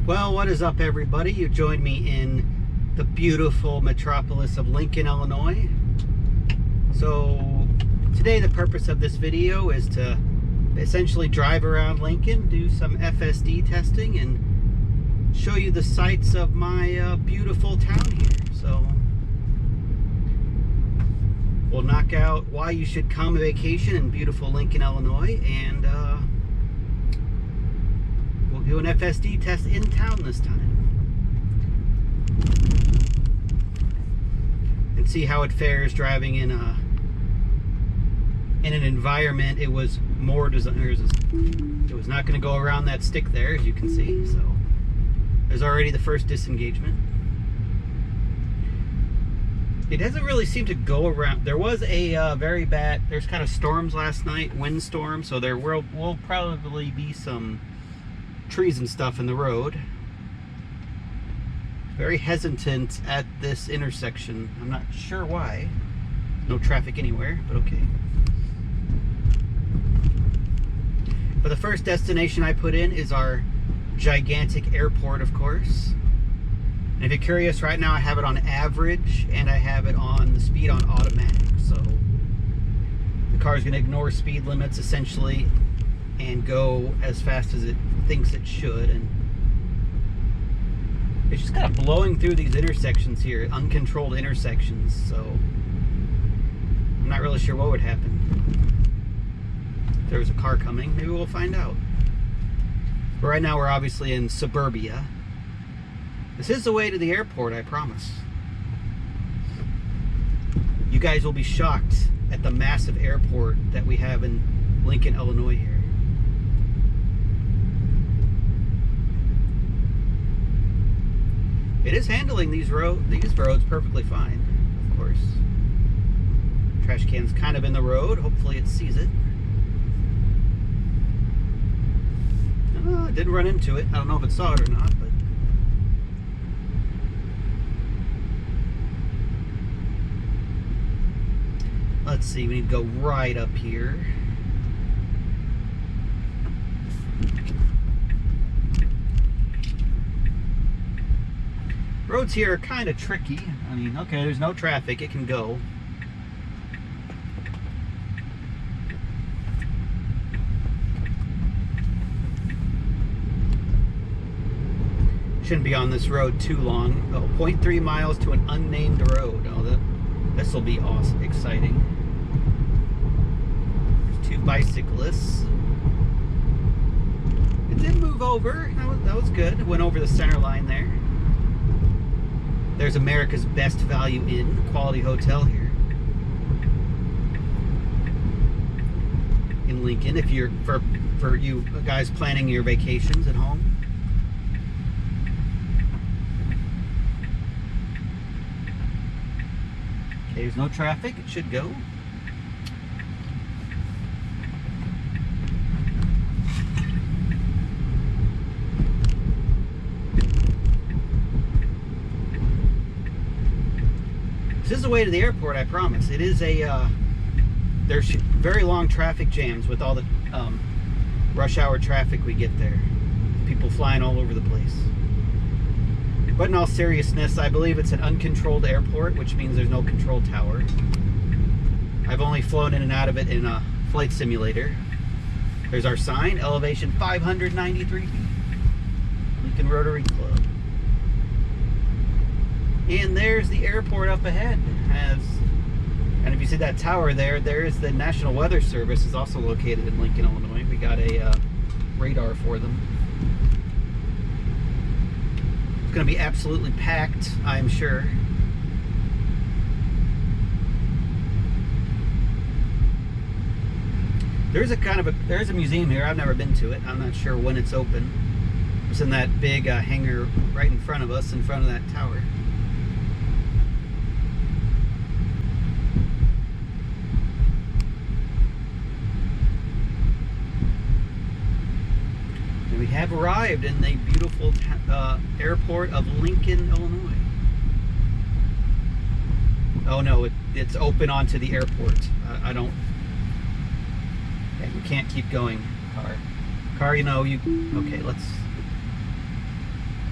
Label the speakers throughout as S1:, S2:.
S1: Well, what is up, everybody? You joined me in the beautiful metropolis of Lincoln, Illinois. So today the purpose of this video is to essentially drive around Lincoln, do some FSD testing, and show you the sights of my beautiful town here. So we'll knock out why you should come vacation in beautiful Lincoln, Illinois, and we'll do an FSD test in town this time and see how it fares driving in an environment. It was more designed. It was not going to go around that stick there, as you can see. So there's already the first disengagement. It doesn't really seem to go around. There was a very bad, there's kind of storms last night, windstorm, so there will probably be some trees and stuff in the road. Very hesitant at this intersection. I'm not sure why. No traffic anywhere, but okay. But the first destination I put in is our gigantic airport, of course. And if you're curious, right now I have it on average and I have it on the speed on automatic. So the car is going to ignore speed limits essentially and go as fast as it thinks it should. And it's just kind of blowing through these intersections here, uncontrolled intersections. So I'm not really sure what would happen if there was a car coming. Maybe we'll find out. But right now we're obviously in suburbia. This is the way to the airport, I promise. You guys will be shocked at the massive airport that we have in Lincoln, Illinois here. It is handling these roads perfectly fine, of course. Trash can's kind of in the road. Hopefully it sees it. I didn't run into it. I don't know if it saw it or not, but let's see, we need to go right up here. Roads here are kind of tricky. I mean, okay, there's no traffic, it can go. Shouldn't be on this road too long. Oh, 0.3 miles to an unnamed road. Oh, this will be awesome, exciting. There's two bicyclists. It did move over. That was good. It went over the center line there. There's America's Best Value Inn, quality hotel here in Lincoln. If you're for you guys planning your vacations at home. Okay, there's no traffic. It should go. This is the way to the airport, I promise. It is there's very long traffic jams with all the rush hour traffic we get there. People flying all over the place. But in all seriousness, I believe it's an uncontrolled airport, which means there's no control tower. I've only flown in and out of it in a flight simulator. There's our sign, elevation 593 feet. Lincoln Rotary Club. And there's the airport up ahead. And if you see that tower there, there is the National Weather Service, is also located in Lincoln, Illinois. We got a radar for them. It's going to be absolutely packed, I'm sure. There's a museum here. I've never been to it. I'm not sure when it's open. It's in that big hangar right in front of us, in front of that tower. And we have arrived in the beautiful airport of Lincoln, Illinois. Oh no, it's open onto the airport. I don't. Okay, we can't keep going, car. Car, you know, okay,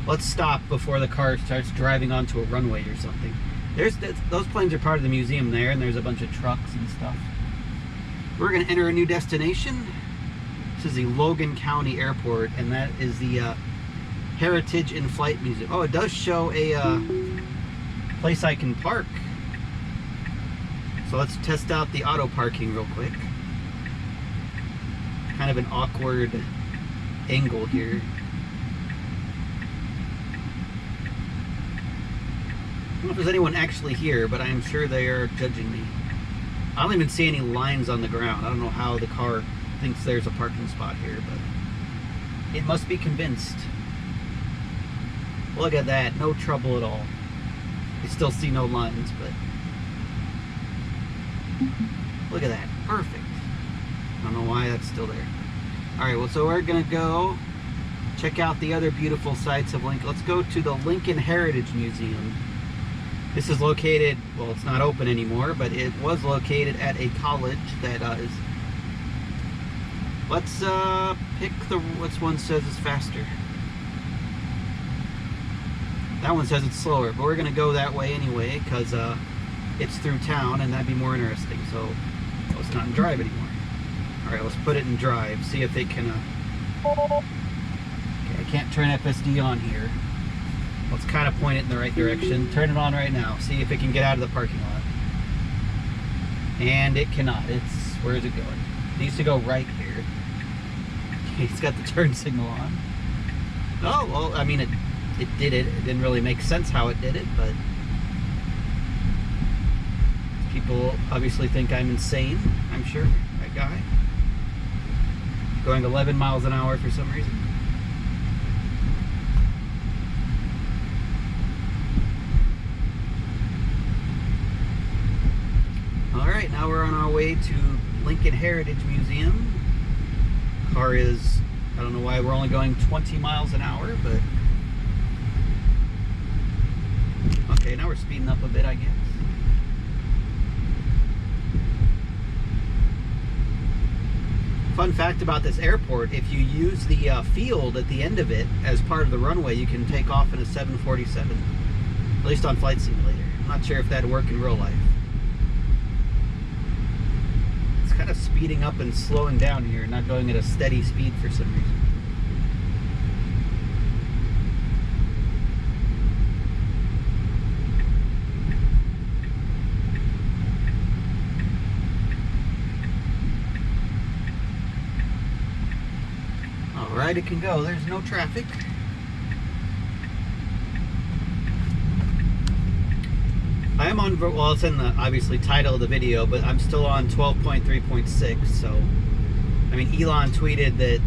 S1: let's stop before the car starts driving onto a runway or something. Those planes are part of the museum there, and there's a bunch of trucks and stuff. We're going to enter a new destination. This is the Logan County Airport, and that is the Heritage in-Flight Museum. Oh, it does show a place I can park. So let's test out the auto parking real quick. Kind of an awkward angle here. I don't know if there's anyone actually here, but I'm sure they are judging me. I don't even see any lines on the ground. I don't know how the car thinks there's a parking spot here, but it must be convinced. Look at that, no trouble at all. You still see no lines, but look at that, perfect. I don't know why that's still there. Alright, well, so we're gonna go check out the other beautiful sites of Lincoln. Let's go to the Lincoln Heritage Museum. This is located, well, it's not open anymore, but it was located at a college that is... Let's pick which one says it's faster. That one says it's slower, but we're gonna go that way anyway, because it's through town, and that'd be more interesting, so let's not in drive anymore. Alright, let's put it in drive, see if they can... Okay, I can't turn FSD on here. Let's kind of point it in the right direction. Turn it on right now, see if it can get out of the parking lot. And it cannot. Where is it going? It needs to go right here. Okay, it's got the turn signal on. Oh, well, I mean, it did it. It didn't really make sense how it did it, but... People obviously think I'm insane, I'm sure, that guy. Going 11 miles an hour for some reason. Alright, now we're on our way to Lincoln Heritage Museum. Car is, I don't know why we're only going 20 miles an hour, but... Okay, now we're speeding up a bit, I guess. Fun fact about this airport, if you use the field at the end of it as part of the runway, you can take off in a 747. At least on Flight Simulator. I'm not sure if that'd work in real life. It's kind of speeding up and slowing down here, not going at a steady speed for some reason. Right, it can go. There's no traffic. I am on, well, it's in the obviously title of the video, but I'm still on 12.3.6. So, I mean, Elon tweeted that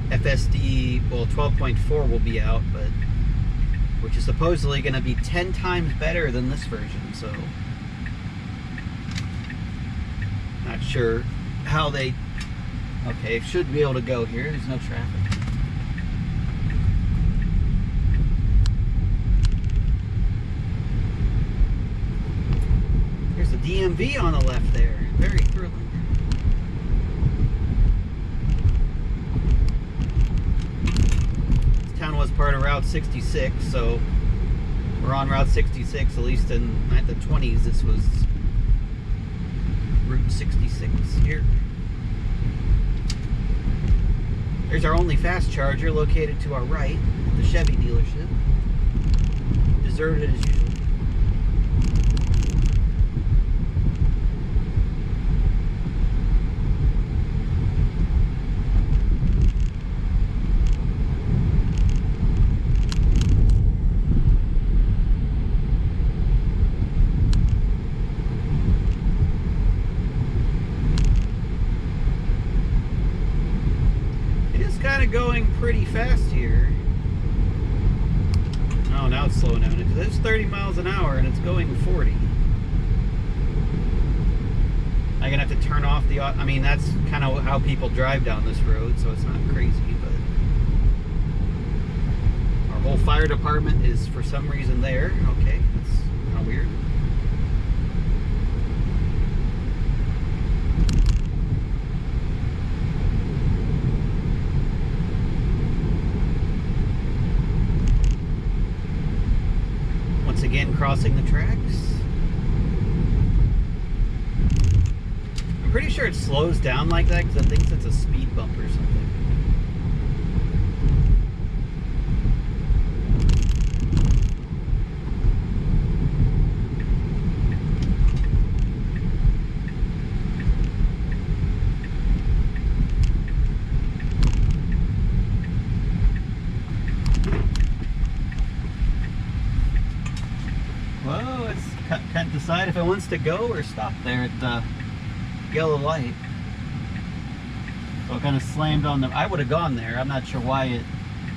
S1: FSD, well, 12.4 will be out, but which is supposedly going to be 10 times better than this version. So, not sure how they. Okay, should be able to go here. There's no traffic. There's a DMV on the left there. Very thrilling. This town was part of Route 66, so we're on Route 66. At least in the 20s, this was Route 66 here. There's our only fast charger located to our right, the Chevy dealership. Deserted as usual. Going pretty fast here. Oh, now it's slowing down. It's 30 miles an hour and it's going 40. I'm gonna have to turn off the. I mean, that's kind of how people drive down this road, so it's not crazy. But our whole fire department is for some reason there. Okay, that's kind of weird. and crossing the tracks. I'm pretty sure it slows down like that because it thinks it's a speed bump or something. Whoa, it's can't decide if it wants to go or stop there at the yellow light. So it kind of slammed on the... I would have gone there. I'm not sure why it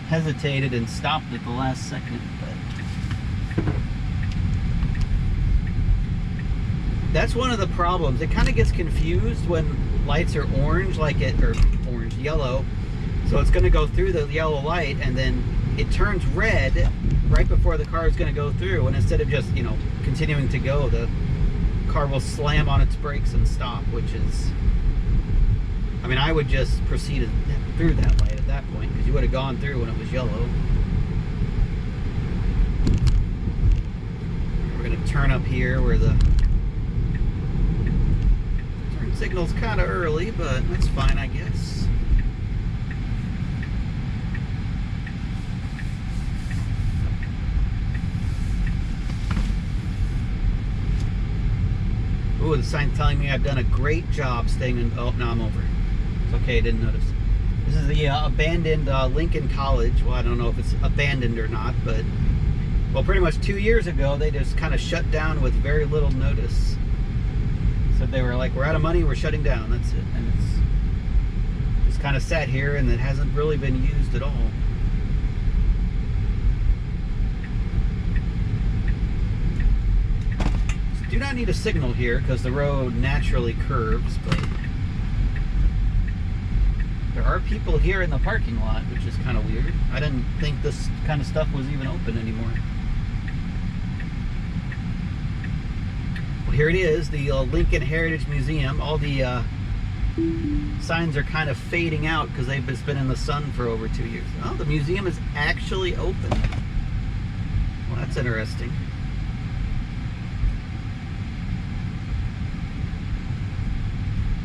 S1: hesitated and stopped at the last second, but... That's one of the problems. It kind of gets confused when lights are orange, like it, or orange, yellow. So it's going to go through the yellow light, and then it turns red right before the car is going to go through, and instead of just, you know, continuing to go, the car will slam on its brakes and stop, which is, I mean, I would just proceed through that light at that point, because you would have gone through when it was yellow. We're going to turn up here where the turn signal's kind of early, but that's fine, I guess. Ooh, the sign's telling me I've done a great job staying in... Oh, no, I'm over. It's okay, I didn't notice. This is the abandoned Lincoln College. Well, I don't know if it's abandoned or not, but... Well, pretty much 2 years ago, they just kind of shut down with very little notice. Said they were like, we're out of money, we're shutting down, that's it. And it's just kind of sat here, and it hasn't really been used at all. Do not need a signal here because the road naturally curves, but there are people here in the parking lot, which is kind of weird. I didn't think this kind of stuff was even open anymore. Well, here it is, the Lincoln Heritage Museum. All the signs are kind of fading out because they've just been in the sun for over 2 years. Oh, the museum is actually open. Well, that's interesting.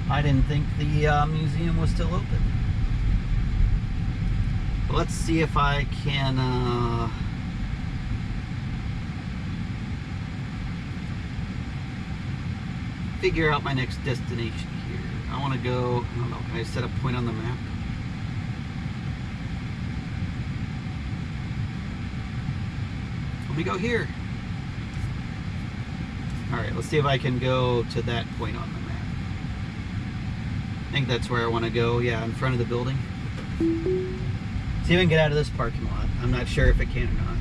S1: I didn't think the museum was still open. But let's see if I can figure out my next destination here. I want to go, I don't know, can I set a point on the map? Let me go here. Alright, let's see if I can go to that point on the map. I think that's where I want to go, yeah, in front of the building. See if I can get out of this parking lot. I'm not sure if it can or not.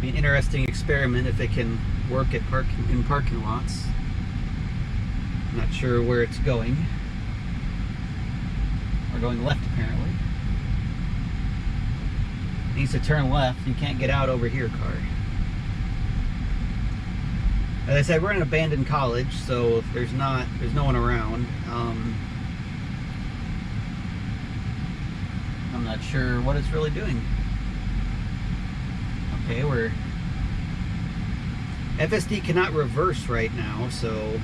S1: Be an interesting experiment if it can work at in parking lots. I'm not sure where it's going. We're going left, apparently. It needs to turn left. You can't get out over here, car. As I said, we're in an abandoned college, so there's no one around. I'm not sure what it's really doing. Okay, FSD cannot reverse right now, so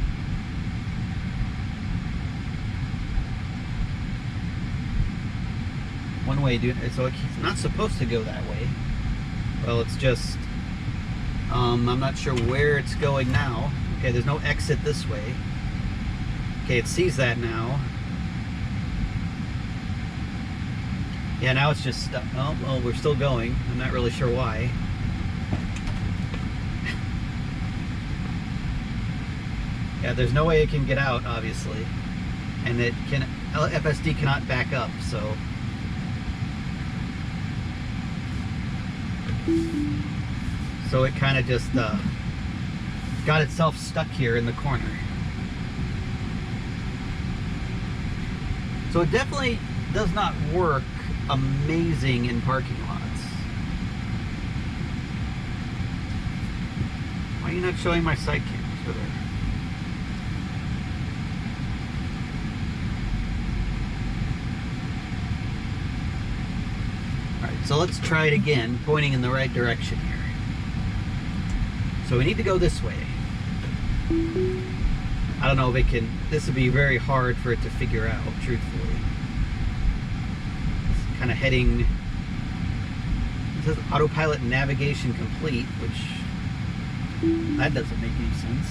S1: one way so it's not supposed to go that way. Well, it's just I'm not sure where it's going now. Okay, there's no exit this way. Okay, it sees that now. Yeah, now it's just stuck. Oh, well, we're still going. I'm not really sure why. Yeah, there's no way it can get out, obviously. And FSD cannot back up, so. So it kind of just got itself stuck here in the corner. So it definitely does not work amazing in parking lots. Why are you not showing my side cameras for there? Alright, so let's try it again, pointing in the right direction here. So we need to go this way. I don't know if it can, this would be very hard for it to figure out, truthfully. It's kind of heading, it says autopilot navigation complete, which, that doesn't make any sense.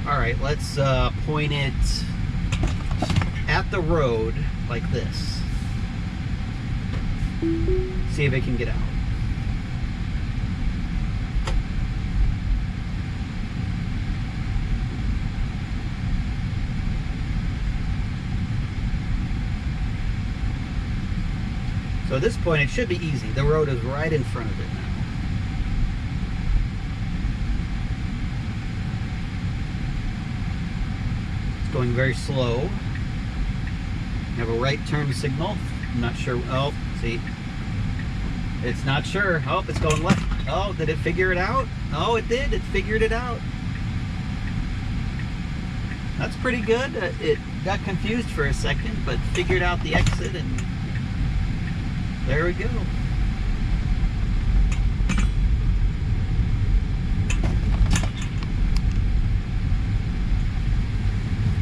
S1: Alright, let's point it at the road like this. See if it can get out. So at this point it should be easy. The road is right in front of it now. It's going very slow. You have a right turn signal. I'm not sure. Oh, see. It's not sure. Oh, it's going left. Oh, did it figure it out? Oh, it did. It figured it out. That's pretty good. It got confused for a second, but figured out the exit, and there we go.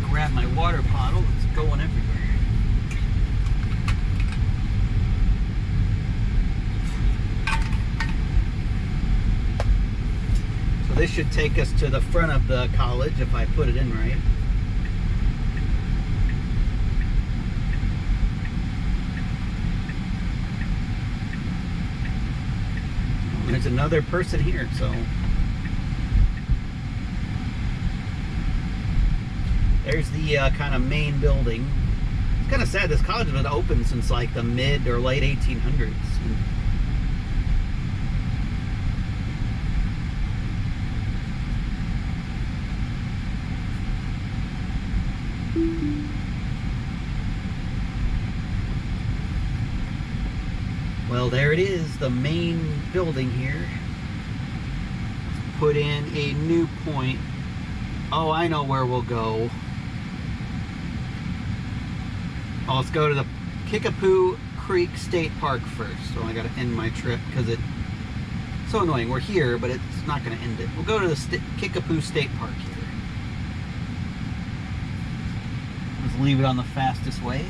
S1: Grab my water bottle. It's going everywhere. So this should take us to the front of the college if I put it in right. There's another person here, so there's the kind of main building. It's kind of sad, this college has been open since like the mid or late 1800s. Well, there it is, the main building here. Put in a new point. Oh, I know where we'll go. Oh, let's go to the Kickapoo Creek State Park first. So I gotta end my trip because it's so annoying. We're here, but it's not gonna end it. We'll go to the Kickapoo State Park here. Let's leave it on the fastest way.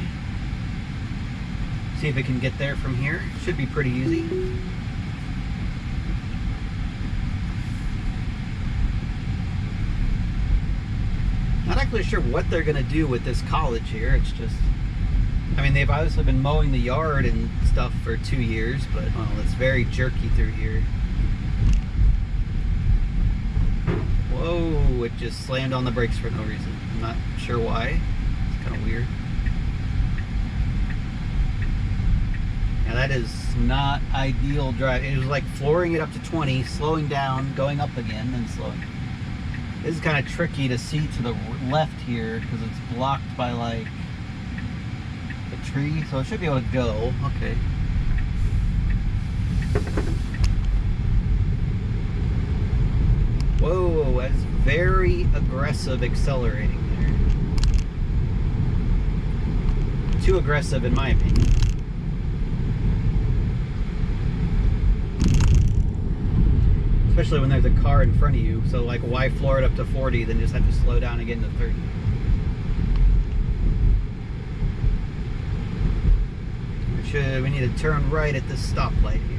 S1: See if it can get there from here. Should be pretty easy. Not actually sure what they're gonna do with this college here. It's just, I mean, they've obviously been mowing the yard and stuff for 2 years, but well, it's very jerky through here. Whoa, it just slammed on the brakes for no reason. I'm not sure why. It's kind of weird. Now that is not ideal drive. It was like flooring it up to 20, slowing down, going up again, then slowing. This is kind of tricky to see to the left here because it's blocked by like a tree, so it should be able to go. Okay. Whoa, that's very aggressive accelerating there. Too aggressive in my opinion. Especially when there's a car in front of you. So like, why floor it up to 40, then just have to slow down again to 30. We need to turn right at this stoplight here.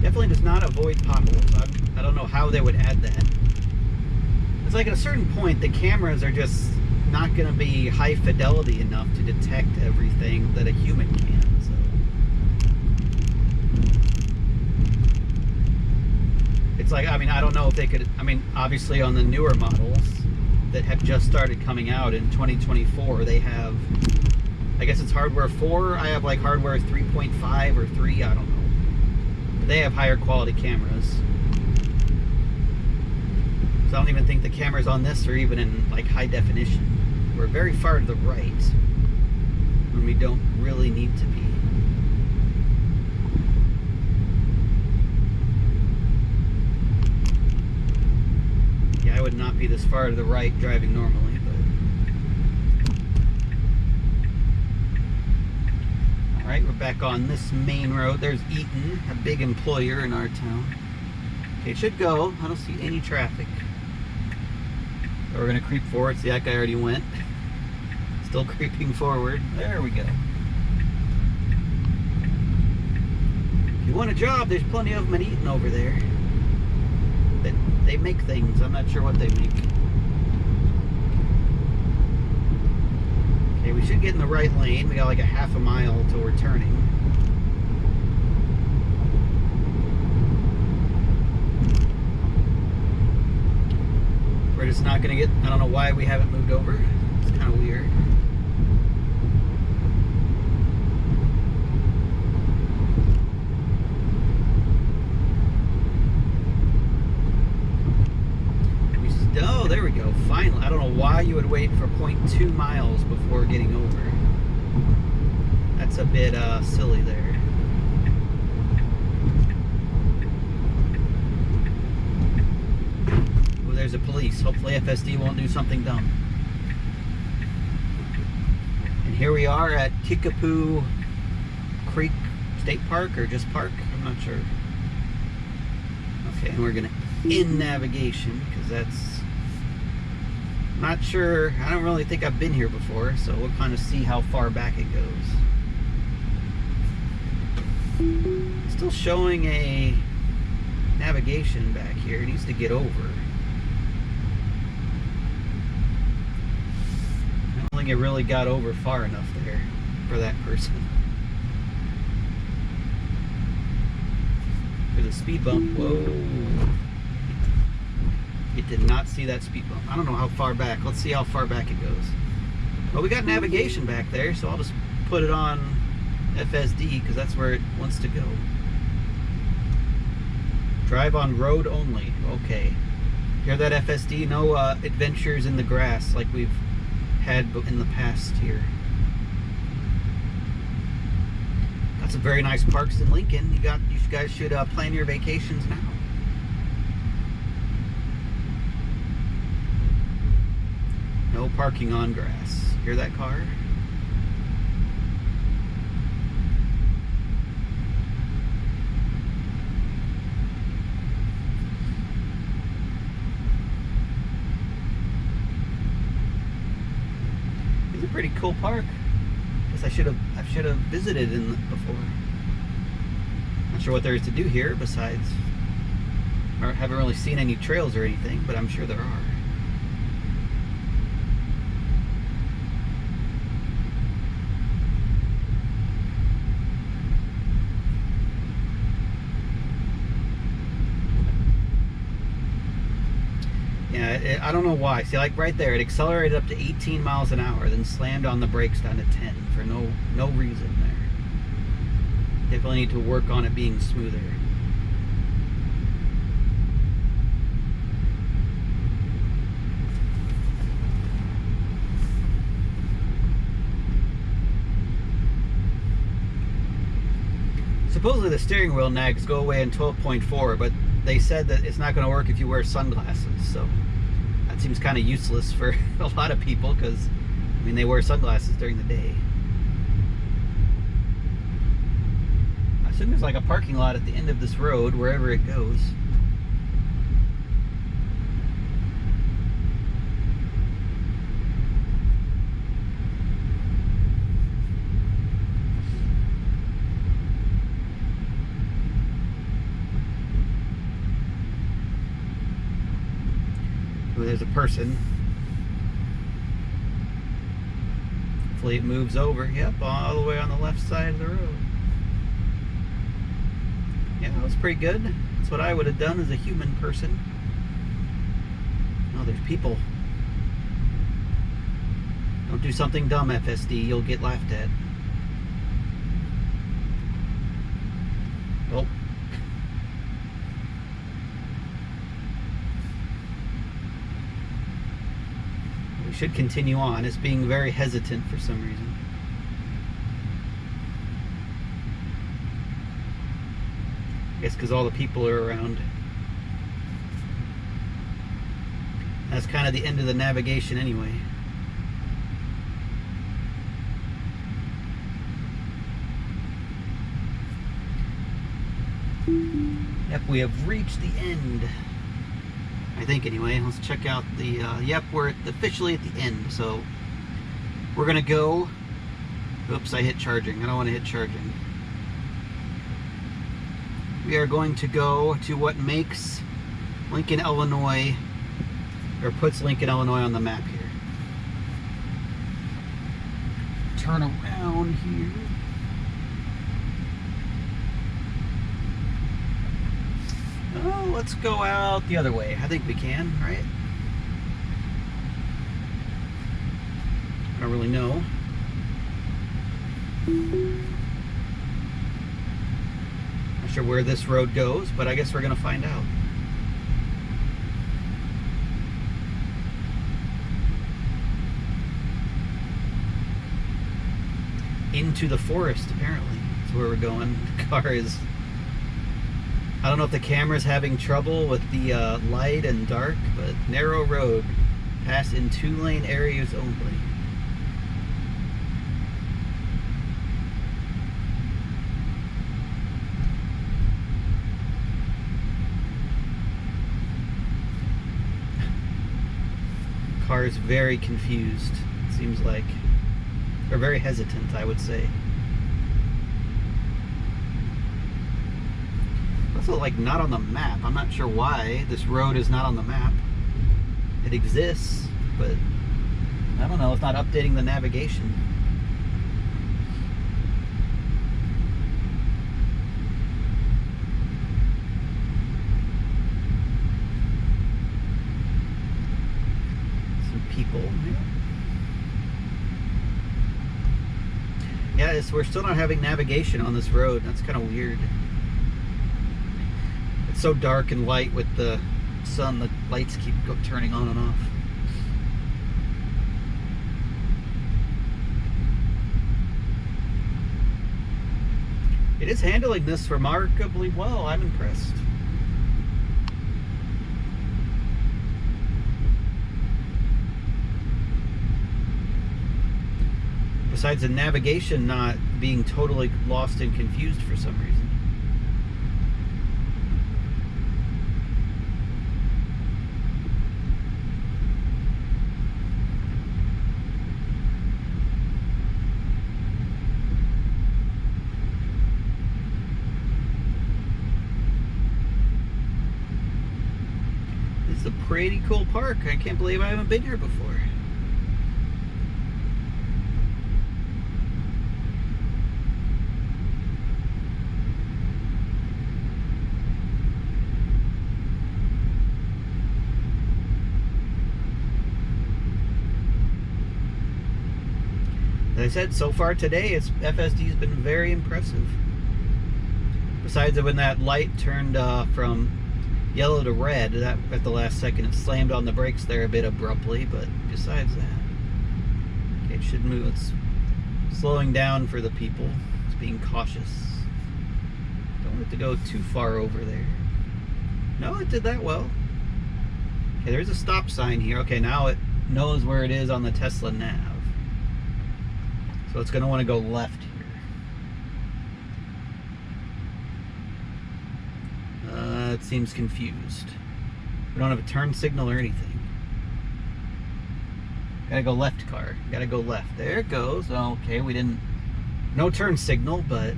S1: Definitely does not avoid potholes. I don't know how they would add that. It's like at a certain point, the cameras are just not going to be high fidelity enough to detect everything that a human can. So it's like, I mean, I don't know if they could, I mean, obviously on the newer models, that have just started coming out in 2024. They have, I guess it's hardware 4. I have like hardware 3.5 or 3, I don't know. But they have higher quality cameras. So I don't even think the cameras on this are even in like high definition. We're very far to the right when we don't really need to be. Yeah, I would not be this far to the right driving normally, but... Alright, we're back on this main road. There's Eaton, a big employer in our town. Okay, it should go. I don't see any traffic. So we're gonna creep forward. See, that guy already went. Still creeping forward. There we go. If you want a job, there's plenty of them at Eaton over there. They make things. I'm not sure what they make. Okay, we should get in the right lane. We got like a half a mile until we're turning. We're just not gonna get, I don't know why we haven't moved over. It's kind of weird. Oh, there we go. Finally. I don't know why you would wait for 0.2 miles before getting over. That's a bit silly there. Oh, there's a police. Hopefully FSD won't do something dumb. And here we are at Kickapoo Creek State Park, or just park. I'm not sure. Okay, and we're going to end navigation because that's... Not sure. I don't really think I've been here before, so we'll kind of see how far back it goes. Still showing a navigation back here. It needs to get over. I don't think it really got over far enough there for that person. There's a speed bump. Whoa. It did not see that speed bump. I don't know how far back. Let's see how far back it goes. Well, we got navigation back there, so I'll just put it on FSD because that's where it wants to go. Drive on road only. Okay. Hear that, FSD? No adventures in the grass like we've had in the past here. Got some very nice parks in Lincoln. You guys should plan your vacations now. No parking on grass. Hear that car? It's a pretty cool park. Guess I should have visited in before. Not sure what there is to do here besides, or haven't really seen any trails or anything, but I'm sure there are. Yeah, I don't know why. See, like right there, it accelerated up to 18 miles an hour, then slammed on the brakes down to 10 for no reason there. Definitely need to work on it being smoother. Supposedly the steering wheel nags go away in 12.4, but they said that it's not going to work if you wear sunglasses, so that seems kind of useless for a lot of people because, I mean, they wear sunglasses during the day. I assume there's like a parking lot at the end of this road, wherever it goes. There's a person. Hopefully it moves over. Yep, all the way on the left side of the road. Yeah, that was pretty good. That's what I would have done as a human person. Oh, there's people. Don't do something dumb, FSD. You'll get laughed at. Oh. We should continue on. It's being very hesitant for some reason. I guess because all the people are around. That's kind of the end of the navigation anyway. Yep, we have reached the end. I think anyway. Let's check out the, yep, we're officially at the end. So we're gonna go, oops, I hit charging. I don't want to hit charging. We are going to go to what makes Lincoln, Illinois, or puts Lincoln, Illinois on the map here. Turn around here. Oh, let's go out the other way. I think we can, right? I don't really know. Not sure where this road goes, but I guess we're gonna find out. Into the forest, apparently. That's where we're going. The car is... I don't know if the camera's having trouble with the light and dark, but narrow road. Pass in 2-lane areas only. Car is very confused, it seems like. Or very hesitant, I would say. Also, like, not on the map. I'm not sure why this road is not on the map. It exists, but I don't know. It's not updating the navigation. Some people. Yeah, we're still not having navigation on this road. That's kind of weird. It's so dark and light with the sun, the lights keep turning on and off. It is handling this remarkably well. I'm impressed. Besides the navigation not being totally lost and confused for some reason. This is a pretty cool park. I can't believe I haven't been here before. As I said, so far today, FSD's been very impressive. Besides when that light turned from yellow to red, that at the last second it slammed on the brakes there a bit abruptly, but besides that, okay, it should move. It's slowing down for the people. It's being cautious. Don't want it to go too far over there. No, it did that well. Okay, there's a stop sign here. Okay, now it knows where it is on the Tesla nav. So it's going to want to go left here. It seems confused. We don't have a turn signal or anything. Gotta go left, car. Gotta go left. There it goes. Okay, we didn't... No turn signal, but...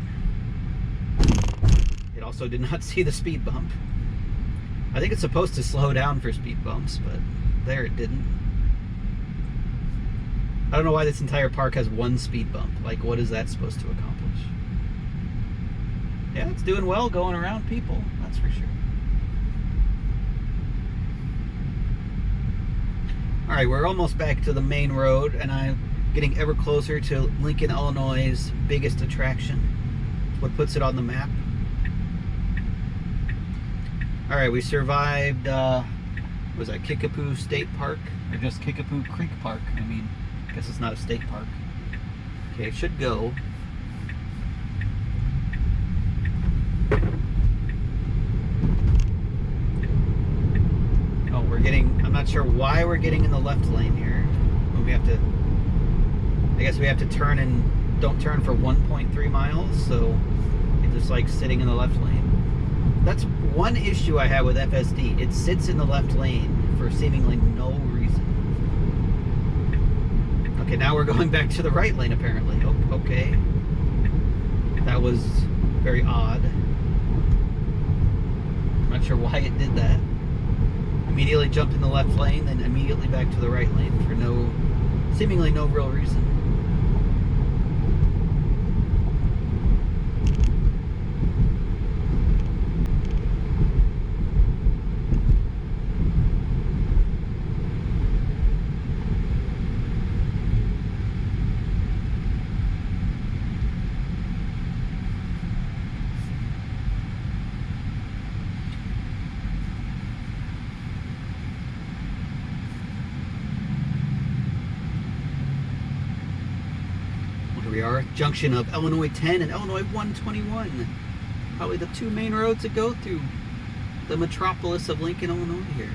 S1: It also did not see the speed bump. I think it's supposed to slow down for speed bumps, but there it didn't. I don't know why this entire park has one speed bump. Like, what is that supposed to accomplish? Yeah, it's doing well going around people, that's for sure. Alright, we're almost back to the main road, and I getting ever closer to Lincoln, Illinois' biggest attraction. It's what puts it on the map. All right, we survived, was that Kickapoo State Park? Or just Kickapoo Creek Park? I mean, I guess it's not a state park. Okay, it should go. Oh, we're getting, I'm not sure why we're getting in the left lane here. We have to, I guess we have to turn and don't turn for 1.3 miles, so it's just like sitting in the left lane. That's one issue I have with FSD. It sits in the left lane for seemingly no reason. Okay, now we're going back to the right lane apparently. Okay. That was very odd. I'm not sure why it did that. Immediately jumped in the left lane, then immediately back to the right lane for seemingly no real reason. We are junction of Illinois 10 and Illinois 121. Probably the two main roads that go through the metropolis of Lincoln, Illinois here.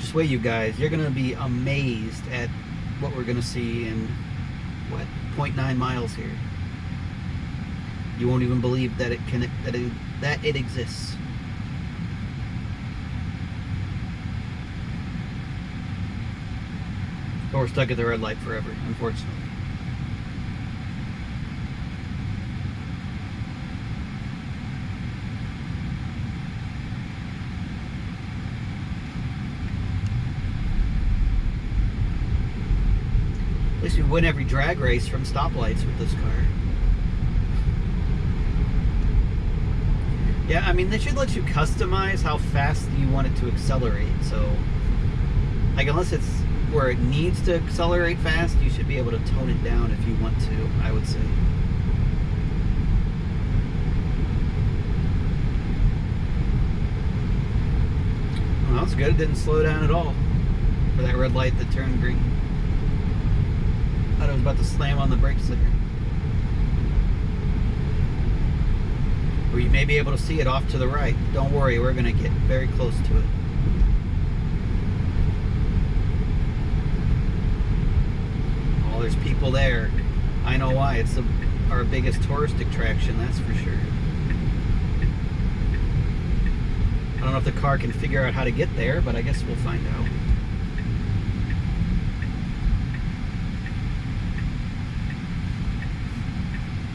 S1: Just wait, you guys. You're going to be amazed at what we're going to see in, what, 0.9 miles here. You won't even believe that it exists. But we're stuck at the red light forever, unfortunately. At least we win every drag race from stoplights with this car. Yeah, I mean, they should let you customize how fast you want it to accelerate. So, like, unless it's where it needs to accelerate fast, you should be able to tone it down if you want to, I would say. Well, that's good. It didn't slow down at all for that red light that turned green. Thought I was about to slam on the brakes there. Or you may be able to see it off to the right. Don't worry, we're going to get very close to it. There's people there. I know why. It's our biggest tourist attraction, that's for sure. I don't know if the car can figure out how to get there, but I guess we'll find out.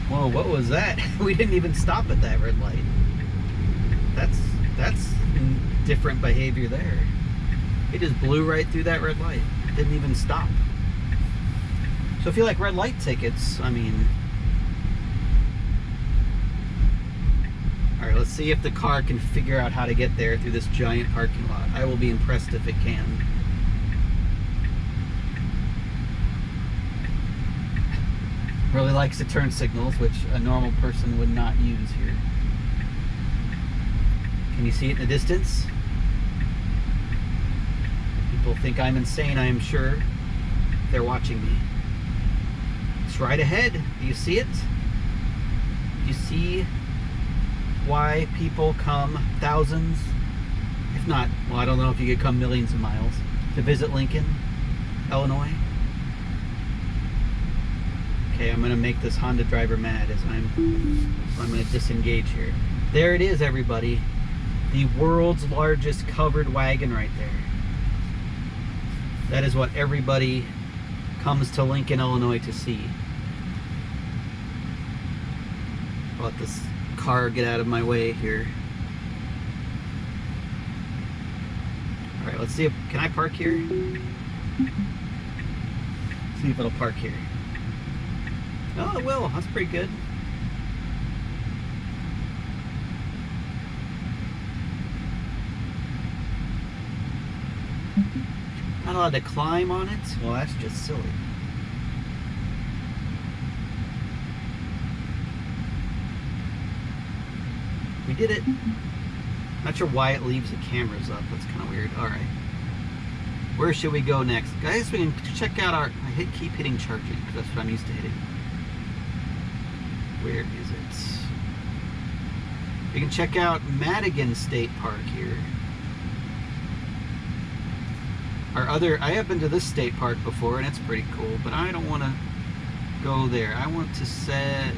S1: Whoa, what was that? We didn't even stop at that red light. That's different behavior there. It just blew right through that red light. Didn't even stop. So if you like red light tickets, I mean... Alright, let's see if the car can figure out how to get there through this giant parking lot. I will be impressed if it can. Really likes to turn signals, which a normal person would not use here. Can you see it in the distance? People think I'm insane, I am sure. They're watching me. It's right ahead. Do you see it? Do you see why people come thousands, if not, well, I don't know if you could come millions of miles to visit Lincoln, Illinois? Okay, I'm gonna make this Honda driver mad as I'm gonna disengage here. There it is, everybody. The world's largest covered wagon right there. That is what everybody comes to Lincoln, Illinois to see. I'll let this car get out of my way here. Alright, let's see if, can I park here? See if it'll park here. Oh, it will. That's pretty good. Not allowed to climb on it? Well, that's just silly. We did it. Not sure why it leaves the cameras up. That's kind of weird. All right. Where should we go next? Guys, we can check out our... keep hitting charging, because that's what I'm used to hitting. Where is it? We can check out Madigan State Park here. I have been to this state park before, and it's pretty cool, but I don't want to go there. I want to set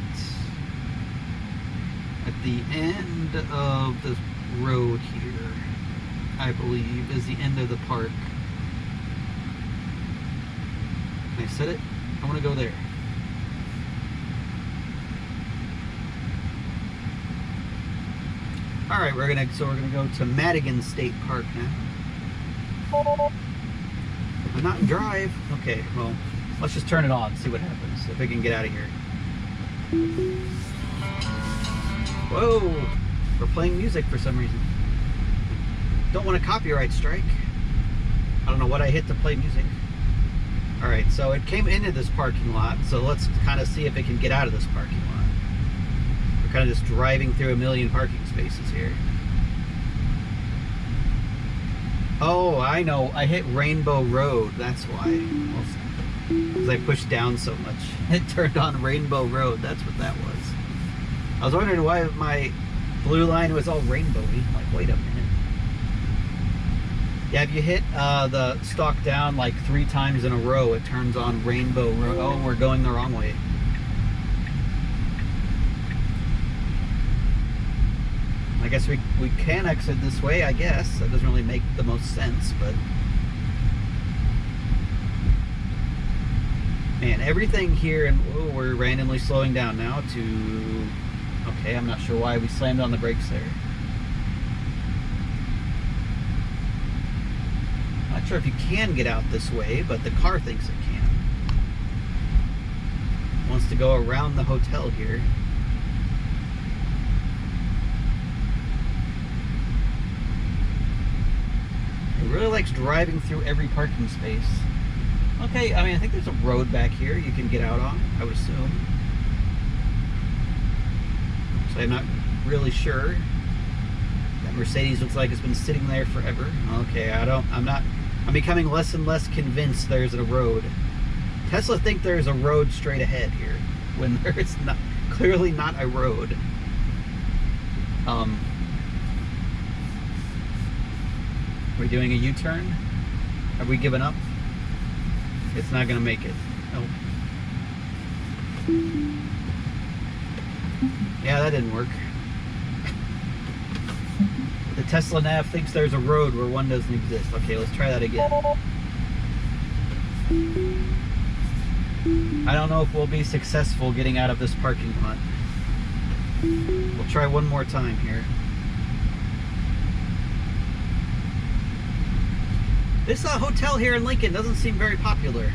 S1: at the end of the road here, I believe, is the end of the park. Can I set it? I want to go there. All right, we're gonna go to Madigan State Park now. I'm not in drive. Okay, well, let's just turn it on and see what happens if we can get out of here. Whoa, we're playing music for some reason. Don't want a copyright strike. I don't know what I hit to play music. All right, so it came into this parking lot, so let's kind of see if it can get out of this parking lot. We're kind of just driving through a million parking spaces here. Oh, I know. I hit Rainbow Road. That's why. Because I pushed down so much. It turned on Rainbow Road. That's what that was. I was wondering why my blue line was all rainbowy. I'm like, wait a minute. Yeah, if you hit the stalk down like 3 times in a row, it turns on Rainbow Road. Oh, we're going the wrong way. I guess we can exit this way, I guess. That doesn't really make the most sense, but... Man, everything here, and oh, we're randomly slowing down now to... Okay, I'm not sure why we slammed on the brakes there. Not sure if you can get out this way, but the car thinks it can. It wants to go around the hotel here. It really likes driving through every parking space. Okay, I mean, I think there's a road back here you can get out on, I would assume. So I'm not really sure. That Mercedes looks like it's been sitting there forever. Okay, I'm becoming less and less convinced there's a road. Tesla think there's a road straight ahead here, when there's not, clearly not a road. Are we doing a U-turn? Have we given up? It's not gonna make it. Nope. Yeah, that didn't work. The Tesla nav thinks there's a road where one doesn't exist. Okay, let's try that again. I don't know if we'll be successful getting out of this parking lot. We'll try one more time here. This hotel here in Lincoln doesn't seem very popular.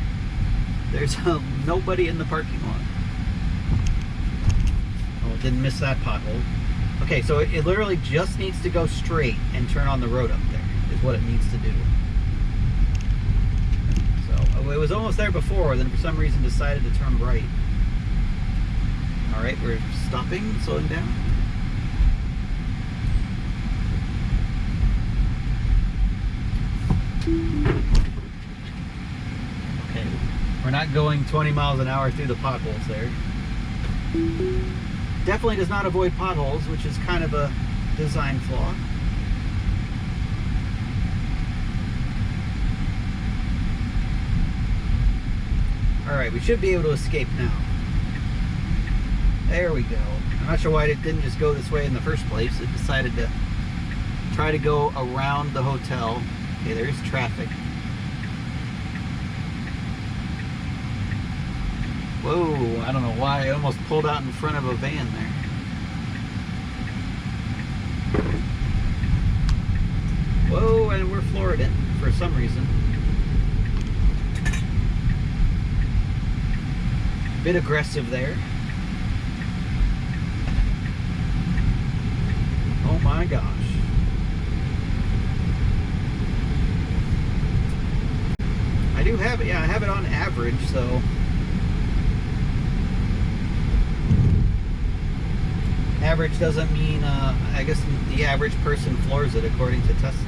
S1: There's nobody in the parking lot. Oh, didn't miss that pothole. Okay, so it literally just needs to go straight and turn on the road up there, is what it needs to do. So, it was almost there before, then for some reason decided to turn right. Alright, we're stopping, slowing down. Okay, we're not going 20 miles an hour through the potholes there. Definitely does not avoid potholes, which is kind of a design flaw. Alright, we should be able to escape now. There we go. I'm not sure why it didn't just go this way in the first place. It decided to try to go around the hotel. Okay, there's traffic. Whoa, I don't know why. I almost pulled out in front of a van there. Whoa, and we're floored it for some reason. Bit aggressive there. Oh my gosh. do have it. Yeah, I have it on average, so. Average doesn't mean, I guess the average person floors it according to Tesla.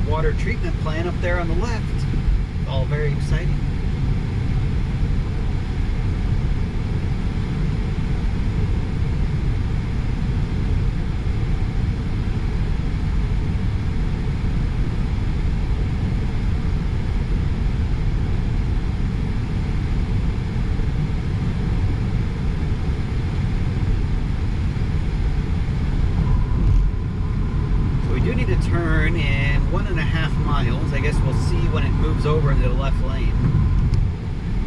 S1: Water treatment plant up there on the left. All very exciting. Turn in 1.5 miles. I guess we'll see when it moves over into the left lane.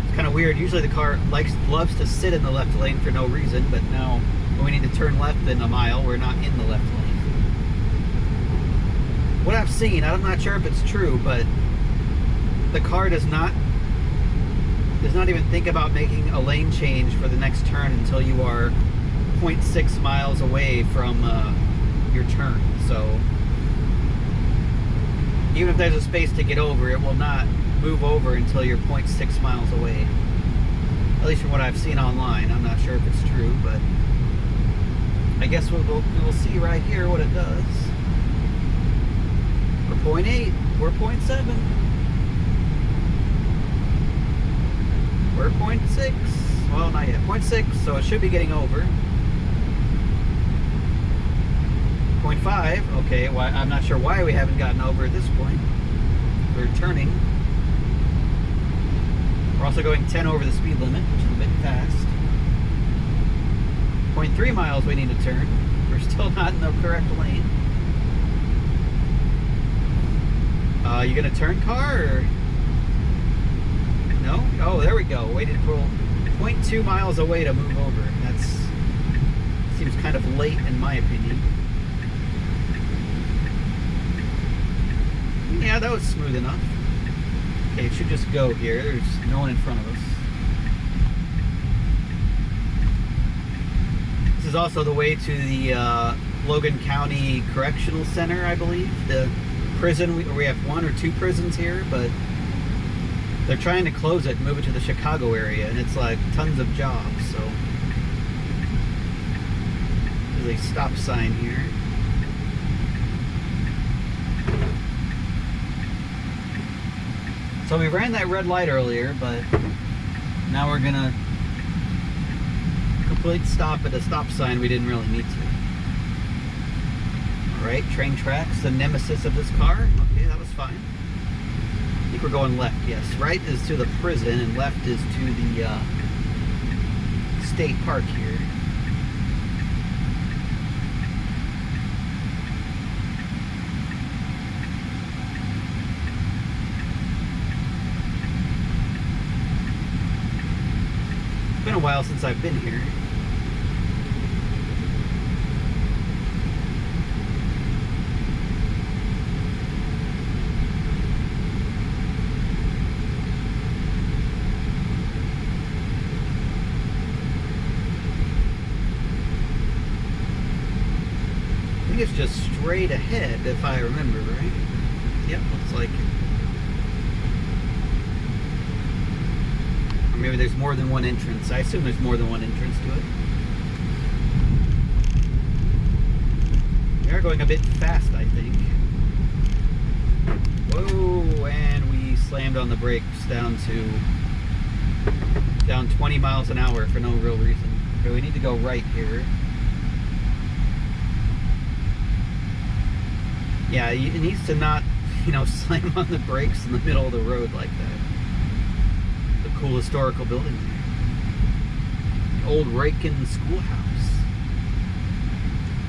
S1: It's kind of weird. Usually the car loves to sit in the left lane for no reason, but now when we need to turn left in a mile, we're not in the left lane. What I've seen, I'm not sure if it's true, but the car does not even think about making a lane change for the next turn until you are 0.6 miles away from your turn. So even if there's a space to get over, it will not move over until you're 0.6 miles away. At least from what I've seen online. I'm not sure if it's true, but I guess we'll see right here what it does. We're 0.8, we're 0.7. We're 0.6. Well, not yet. 0.6, so it should be getting over. 0.5, okay, well, I'm not sure why we haven't gotten over at this point. We're turning. We're also going 10 over the speed limit, which is a bit fast. 0.3 miles we need to turn. We're still not in the correct lane. You gonna turn, car, or? No? Oh, there we go. Waited for 0.2 miles away to move over. That's seems kind of late in my opinion. Yeah, that was smooth enough. Okay, it should just go here. There's no one in front of us. This is also the way to the Logan County Correctional Center, I believe. The prison, we have 1 or 2 prisons here, but they're trying to close it and move it to the Chicago area, and it's like tons of jobs, so. There's a stop sign here. So we ran that red light earlier, but now we're gonna complete stop at a stop sign we didn't really need to. Alright, train tracks, the nemesis of this car. Okay, that was fine. I think we're going left, yes. Right is to the prison and left is to the state park here. It's been a while since I've been here. I think it's just straight ahead, if I remember right. Yep, looks like it. Or maybe there's more than one entrance. I assume there's more than one entrance to it. We are going a bit fast, I think. Whoa, and we slammed on the brakes down 20 miles an hour for no real reason. Okay, we need to go right here. Yeah, it needs to not, slam on the brakes in the middle of the road like that. The cool historical building there. The old Rakin schoolhouse.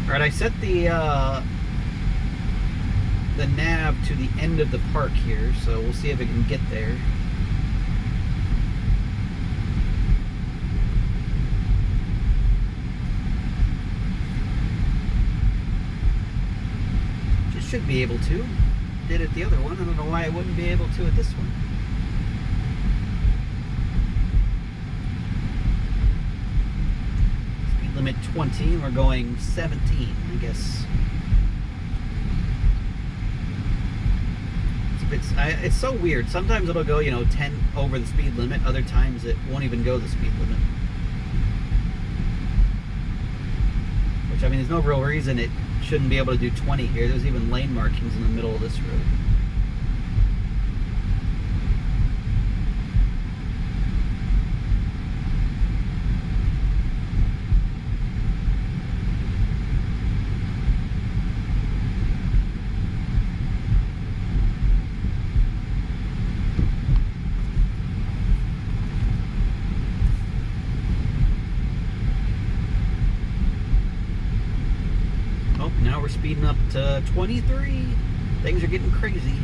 S1: Alright, I set the the nav to the end of the park here, so we'll see if it can get there. Just should be able to. Did it the other one. I don't know why I wouldn't be able to at this one. Speed limit 20, we're going 17, I guess. It's so weird. Sometimes it'll go, 10 over the speed limit. Other times it won't even go the speed limit. Which, I mean, there's no real reason it shouldn't be able to do 20 here. There's even lane markings in the middle of this road. Now we're speeding up to 23. Things are getting crazy.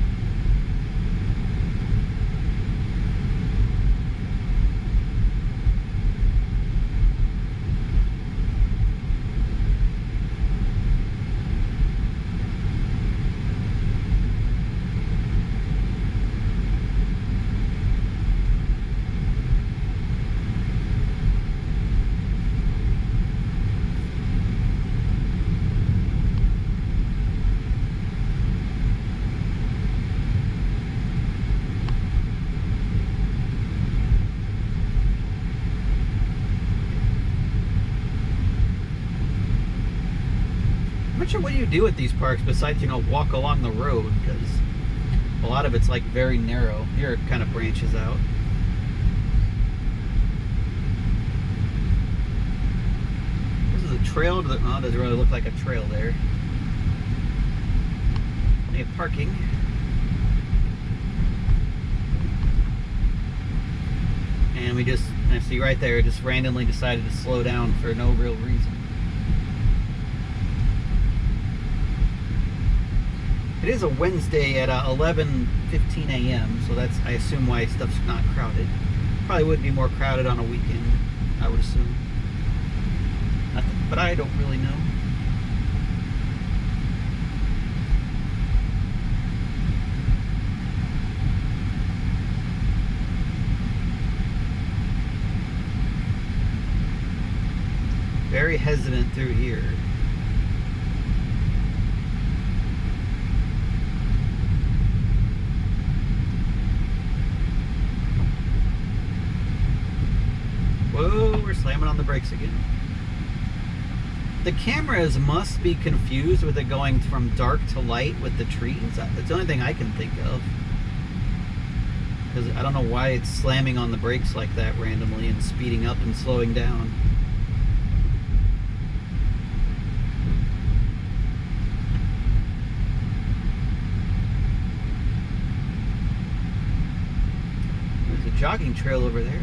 S1: I'm not sure what you do at these parks besides, walk along the road, because a lot of it's like very narrow. Here it kind of branches out. This is a trail to the, oh, it doesn't really look like a trail there. Plenty of parking. And we just, I see right there, just randomly decided to slow down for no real reason. It is a Wednesday at 11:15 a.m., so that's, I assume, why stuff's not crowded. Probably would be more crowded on a weekend, I would assume. But I don't really know. Very hesitant through here. Whoa, we're slamming on the brakes again. The cameras must be confused with it going from dark to light with the trees. That's the only thing I can think of. Because I don't know why it's slamming on the brakes like that randomly and speeding up and slowing down. There's a jogging trail over there.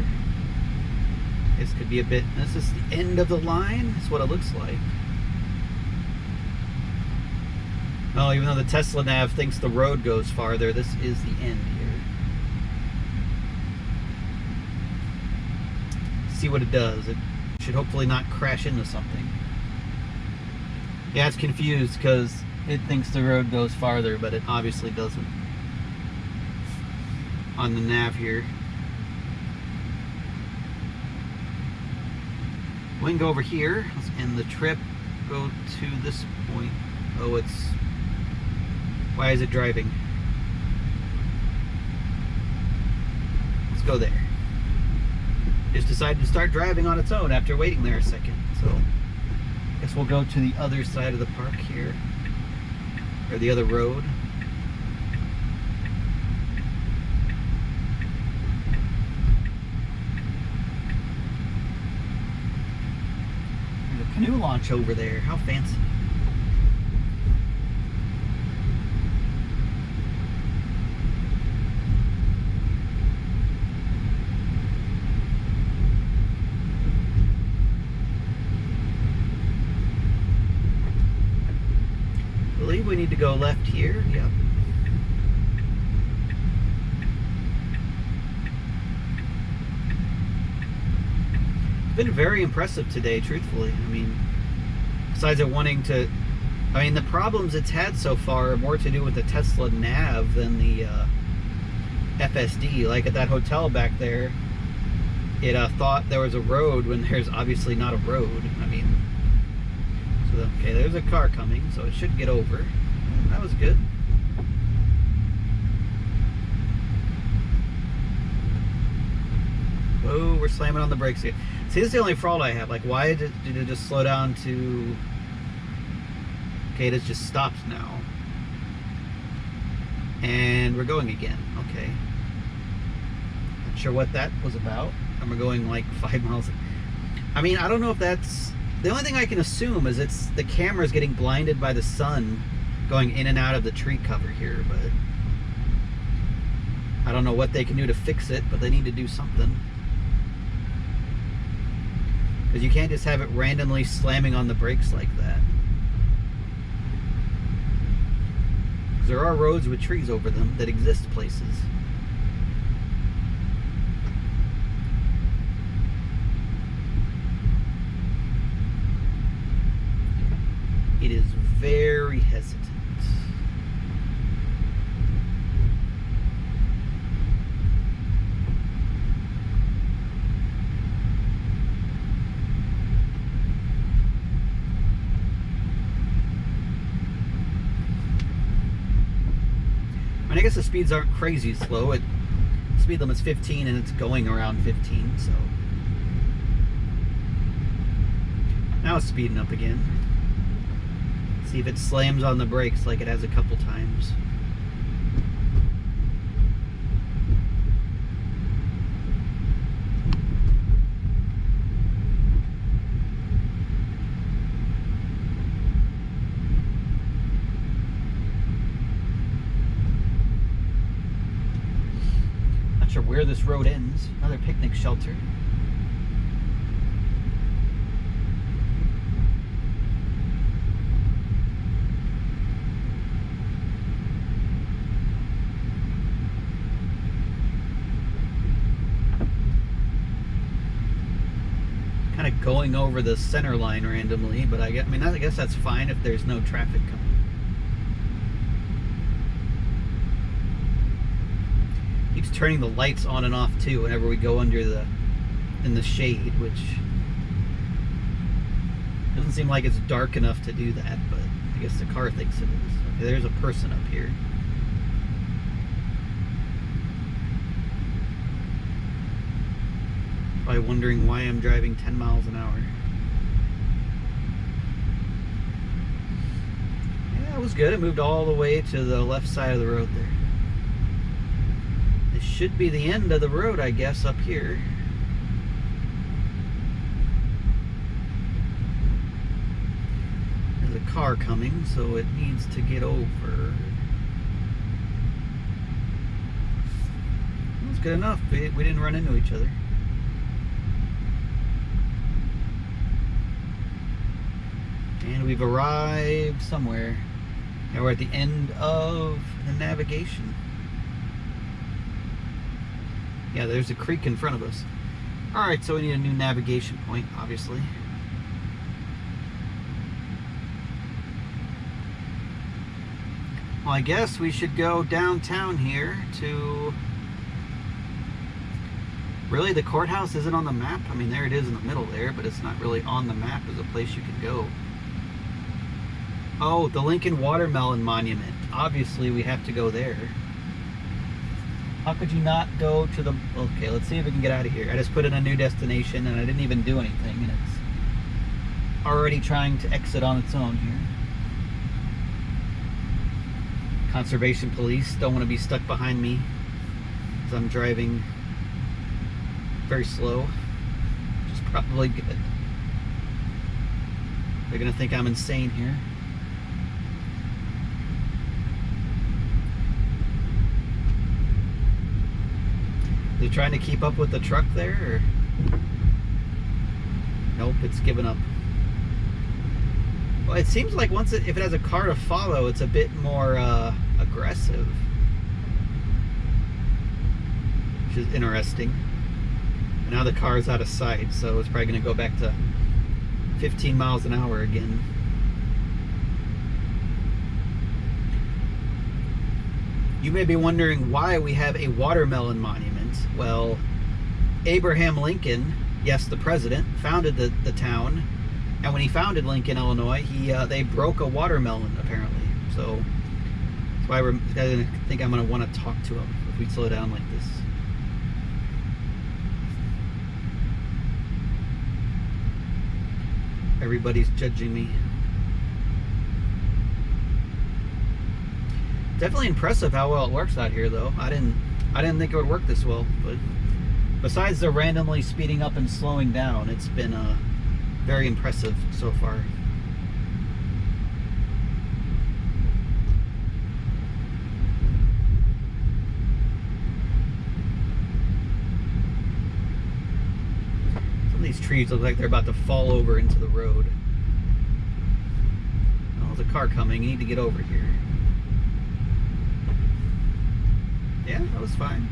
S1: This could be a bit, this is the end of the line. That's what it looks like. Oh, even though the Tesla nav thinks the road goes farther, this is the end here. See what it does. It should hopefully not crash into something. Yeah, it's confused because it thinks the road goes farther, but it obviously doesn't. On the nav here. We can go over here, let's end the trip, go to this point. Oh, it's, why is it driving? Let's go there. Just decided to start driving on its own after waiting there a second. So, I guess we'll go to the other side of the park here, or the other road. Canoe launch over there. How fancy. believe we need to go left here. Yep. It's been very impressive today, truthfully. I mean, besides it wanting to... I mean, the problems it's had so far are more to do with the Tesla nav than the FSD. Like at that hotel back there, it thought there was a road when there's obviously not a road. I mean, so okay, there's a car coming, so it should get over. That was good. Whoa, we're slamming on the brakes here. See, this is the only fault I have. Like, why did it just slow down to... Okay, it has just stopped now. And we're going again. Okay. Not sure what that was about. And we're going like 5 miles. I mean, I don't know if that's... The only thing I can assume is it's the camera's getting blinded by the sun going in and out of the tree cover here, but I don't know what they can do to fix it, but they need to do something. Because you can't just have it randomly slamming on the brakes like that. There are roads with trees over them that exist places. It is very hesitant. I guess the speeds aren't crazy slow. Speed limit's 15 and it's going around 15, so. Now it's speeding up again. See if it slams on the brakes like it has a couple times. Where this road ends. Another picnic shelter. Kind of going over the center line randomly, but I guess that's fine if there's no traffic coming. Keeps turning the lights on and off too whenever we go in the shade, which doesn't seem like it's dark enough to do that, but I guess the car thinks it is. Okay, there's a person up here. Probably wondering why I'm driving 10 miles an hour. Yeah, it was good. It moved all the way to the left side of the road there. This should be the end of the road, I guess, up here. There's a car coming, so it needs to get over. That's good enough. We didn't run into each other. And we've arrived somewhere. And we're at the end of the navigation. Yeah, there's a creek in front of us. Alright, so we need a new navigation point, obviously. Well, I guess we should go downtown here to... Really, the courthouse isn't on the map? I mean, there it is in the middle there, but it's not really on the map as a place you can go. Oh, the Lincoln Watermelon Monument. Obviously, we have to go there. How could you not go to the... Okay, let's see if we can get out of here. I just put in a new destination and I didn't even do anything, and it's already trying to exit on its own here. Conservation police don't want to be stuck behind me as I'm driving very slow, which is probably good. They're gonna think I'm insane here. They're trying to keep up with the truck there, or? Nope, it's given up. Well, it seems like if it has a car to follow, it's a bit more aggressive, which is interesting. And now the car's out of sight, so it's probably going to go back to 15 miles an hour again. You may be wondering why we have a watermelon monument. Well, Abraham Lincoln, yes, the president, founded the town, and when he founded Lincoln, Illinois, they broke a watermelon apparently. So that's why this guy's gonna think I'm gonna want to talk to him if we slow down like this. Everybody's judging me. Definitely impressive how well it works out here, though. I didn't think it would work this well, but besides the randomly speeding up and slowing down, it's been very impressive so far. Some of these trees look like they're about to fall over into the road. Oh, there's a car coming. You need to get over here. Yeah, that was fine.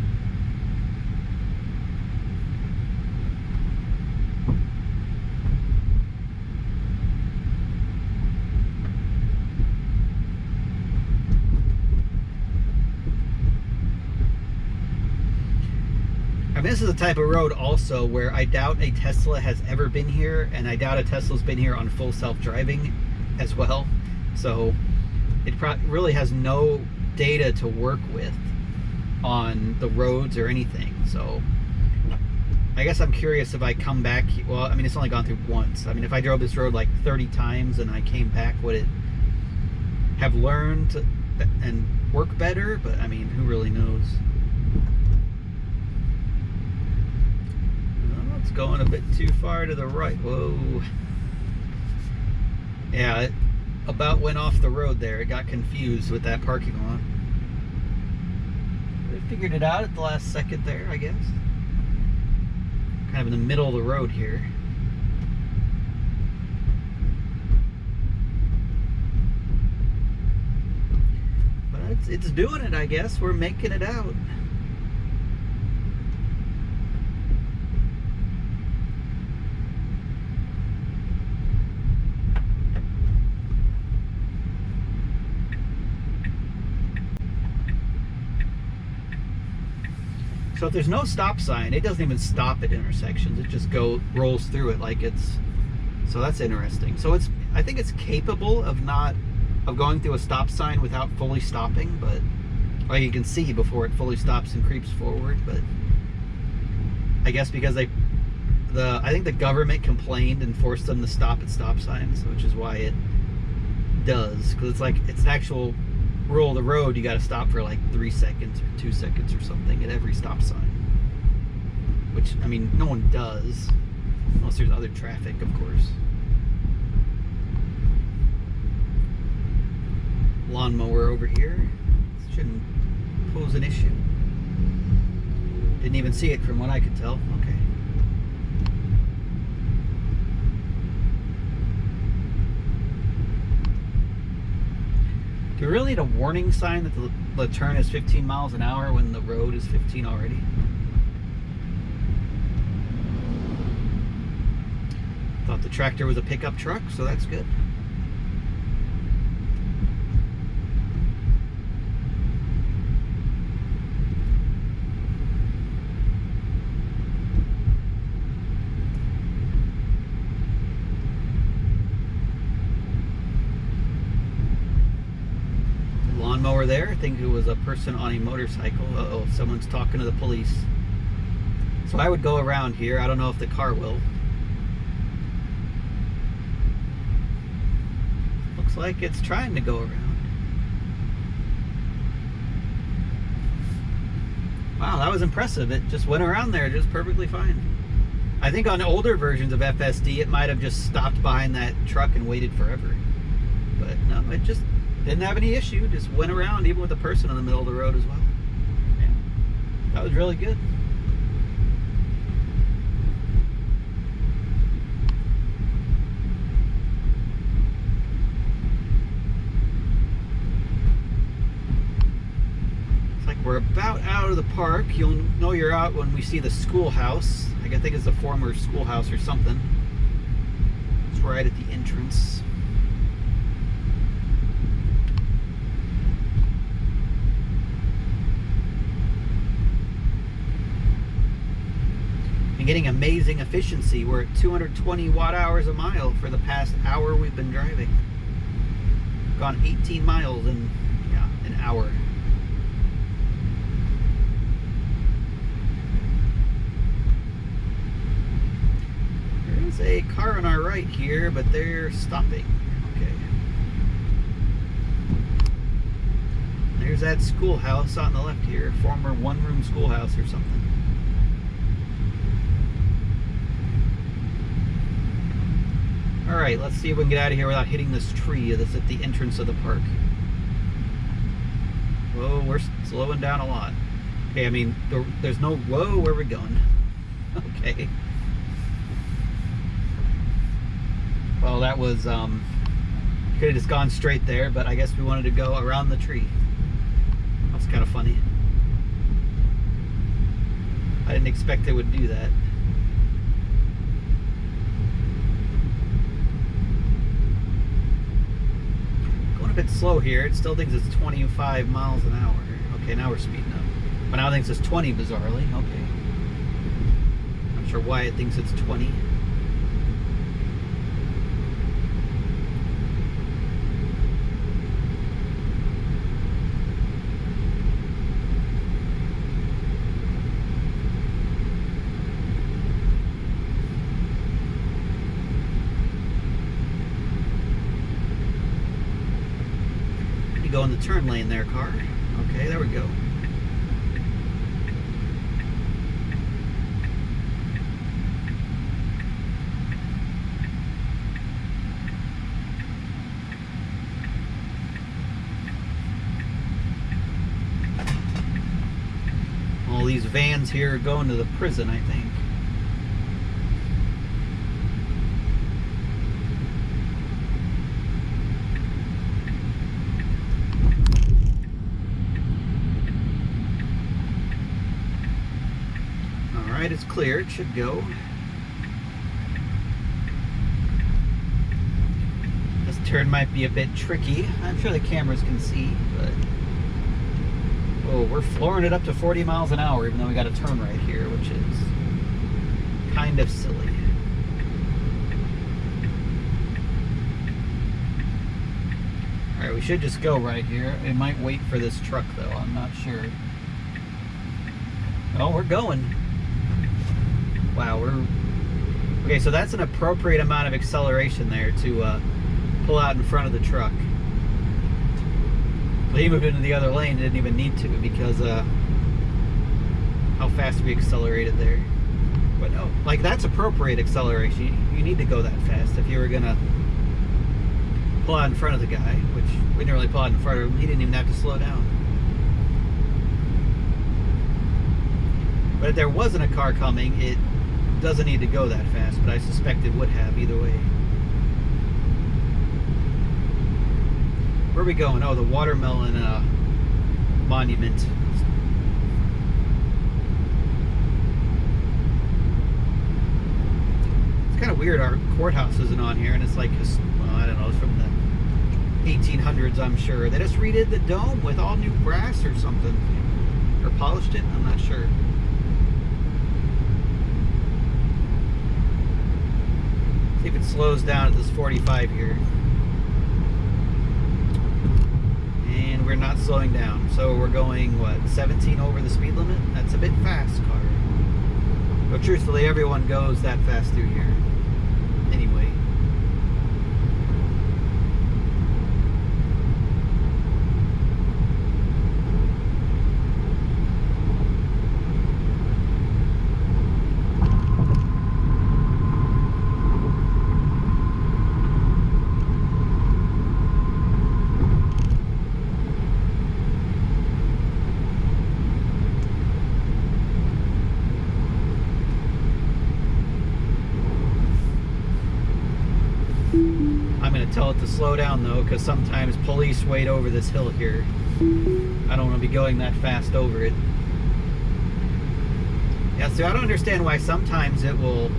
S1: I mean, this is the type of road also where I doubt a Tesla has ever been here, and I doubt a Tesla's been here on full self-driving as well. So it really has no data to work with on the roads or anything. So I guess I'm curious if I come back. Well, I mean, it's only gone through once. I mean, if I drove this road like 30 times and I came back, would it have learned and work better? But I mean, who really knows? Oh, it's going a bit too far to the right. Whoa. Yeah, it about went off the road there. It got confused with that parking lot. Figured it out at the last second there, I guess. Kind of in the middle of the road here. But it's doing it, I guess. We're making it out. So if there's no stop sign, it doesn't even stop at intersections. It just rolls through it like it's. So that's interesting. So I think it's capable of going through a stop sign without fully stopping, but well, you can see before it fully stops and creeps forward. But I guess because I think the government complained and forced them to stop at stop signs, which is why it does. Because it's an actual rule of the road. You got to stop for like 3 seconds or 2 seconds or something at every stop sign, which I mean no one does unless there's other traffic, of course. Lawnmower over here. Shouldn't pose an issue. Didn't even see it from what I could tell. Okay. Do we really need a warning sign that the turn is 15 miles an hour when the road is 15 already? Thought the tractor was a pickup truck, so that's good. Lawnmower there. I think it was a person on a motorcycle. Uh-oh, someone's talking to the police. So I would go around here. I don't know if the car will. Looks like it's trying to go around. Wow, that was impressive. It just went around there just perfectly fine. I think on older versions of FSD, it might have just stopped behind that truck and waited forever. But no, it just didn't have any issue. Just went around even with a person in the middle of the road as well. Yeah, that was really good. We're about out of the park. You'll know you're out when we see the schoolhouse. I think it's a former schoolhouse or something. It's right at the entrance. And getting amazing efficiency. We're at 220 watt-hours a mile for the past hour we've been driving. Gone 18 miles in an hour. There's a car on our right here, but they're stopping. Okay. There's that schoolhouse on the left here, former one-room schoolhouse or something. All right, let's see if we can get out of here without hitting this tree that's at the entrance of the park. Whoa, we're slowing down a lot. Okay, I mean, there's no, whoa, where are we going? Okay. Well, that was, could have just gone straight there, but I guess we wanted to go around the tree. That's kind of funny. I didn't expect it would do that. Going a bit slow here. It still thinks it's 25 miles an hour. Okay, now we're speeding up. But now it thinks it's 20 bizarrely. Okay. Not sure why it thinks it's 20. Go in the turn lane there, car. Okay, there we go. All these vans here are going to the prison, I think. It's clear, it should go. This turn might be a bit tricky. I'm sure the cameras can see, but oh, we're flooring it up to 40 miles an hour, even though we got a turn right here, which is kind of silly. Alright, we should just go right here. It might wait for this truck though, I'm not sure. Oh, we're going. Wow, okay, so that's an appropriate amount of acceleration there to pull out in front of the truck. So he moved into the other lane, didn't even need to because how fast we accelerated there. But no, like that's appropriate acceleration. You need to go that fast if you were gonna pull out in front of the guy, which we didn't really pull out in front of him. He didn't even have to slow down. But if there wasn't a car coming, it doesn't need to go that fast, but I suspect it would have either way. Where are we going? Oh, the watermelon monument. It's kind of weird our courthouse isn't on here, and it's like, well, I don't know, it's from the 1800s, I'm sure. They just redid the dome with all new brass or something. Or polished it, I'm not sure. See if it slows down at this 45 here. And we're not slowing down. So we're going, what, 17 over the speed limit? That's a bit fast, car. But truthfully, everyone goes that fast through here. Anyway. gonna tell it to slow down though, because sometimes police wait over this hill here. I don't want to be going that fast over it. Yeah, so I don't understand why sometimes it will